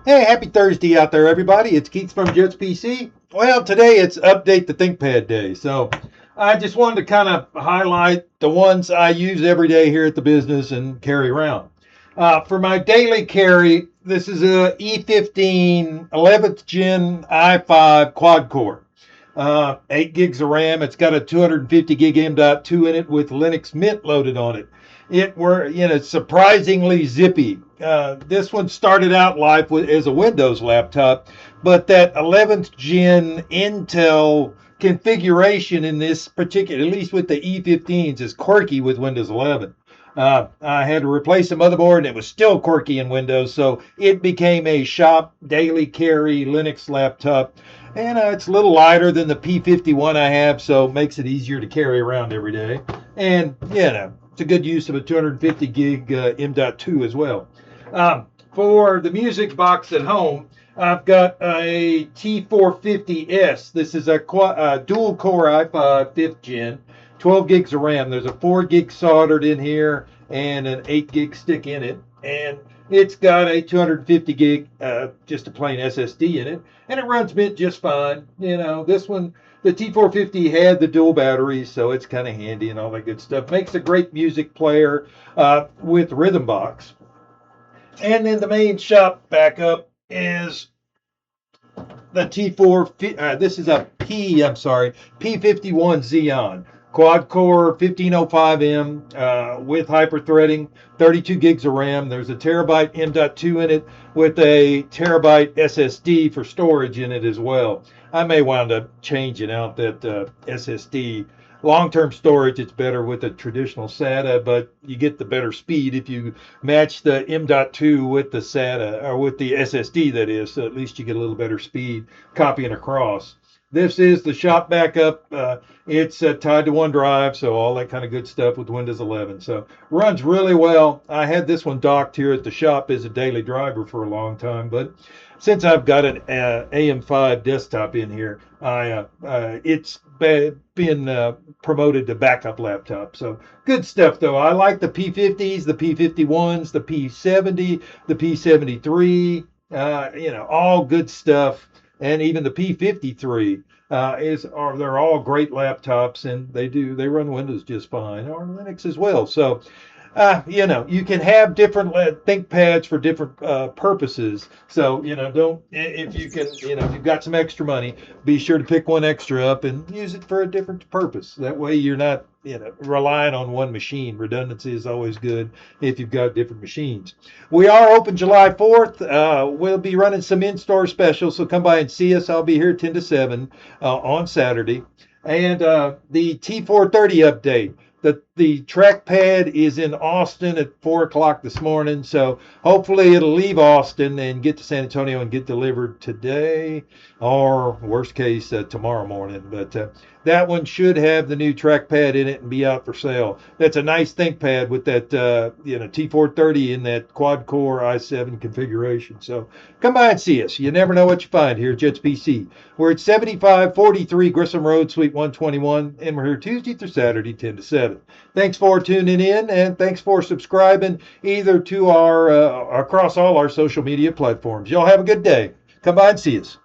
Hey, happy Thursday out there, everybody. It's Keith from Jets PC. Well, today it's Update the ThinkPad Day. So I just wanted to kind of highlight the ones I use every day here at the business and carry around. For my daily carry, this is a E15 11th Gen i5 quad core. 8 gigs of RAM. It's got a 250 gig M.2 in it with Linux Mint loaded on it. Surprisingly zippy. This one started out life as a Windows laptop, but that 11th gen Intel configuration in this particular, at least with the E15s, is quirky with Windows 11. I had to replace the motherboard, and it was still quirky in Windows, so it became a shop daily carry Linux laptop. And it's a little lighter than the P51 I have, so it makes it easier to carry around every day. And, it's a good use of a 250 gig M.2 as well. For the music box at home, I've got a T450S. This is a dual core i5 5th gen, 12 gigs of RAM. There's a 4 gig soldered in here and an 8 gig stick in it. And it's got a 250 gig, just a plain SSD in it. And it runs Mint just fine. This one, the T450 had the dual batteries, so it's kind of handy and all that good stuff. Makes a great music player with Rhythm Box. And then the main shop backup is the T4. This is a P51 Xeon quad core 1505M with hyperthreading, 32 gigs of RAM. There's a terabyte M.2 in it with a terabyte SSD for storage in it as well. I may wind up changing out that SSD. Long-term storage, it's better with a traditional SATA, but you get the better speed if you match the M.2 with the SATA, or with the SSD, that is, so at least you get a little better speed copying across. This is the shop backup. It's tied to OneDrive, so all that kind of good stuff with Windows 11. So runs really well. I had this one docked here at the shop as a daily driver for a long time, but since I've got an AM5 desktop in here, it's been promoted to backup laptop. So good stuff, though. I like the P50s, the P51s, the P70, the P73. All good stuff. And even the P53 they're all great laptops, and they run Windows just fine, or Linux as well. So you can have different ThinkPads for different purposes. So, don't, if you can, if you've got some extra money, be sure to pick one extra up and use it for a different purpose. That way you're not, relying on one machine. Redundancy is always good if you've got different machines. We are open July 4th. We'll be running some InStore Specials, so come by and see us. I'll be here 10 to 7 on Saturday. And the T430 update. The trackpad is in Austin at 4 o'clock this morning, so hopefully it'll leave Austin and get to San Antonio and get delivered today, or worst case tomorrow morning. But that one should have the new trackpad in it and be out for sale. That's a nice ThinkPad with that T430 in that quad core i7 configuration. So come by and see us. You never know what you find here at Jets PC. We're at 7543 Grissom Road Suite 121, and we're here Tuesday through Saturday 10 to 7. Thanks for tuning in, and thanks for subscribing either to our across all our social media platforms. Y'all have a good day. Come by and see us.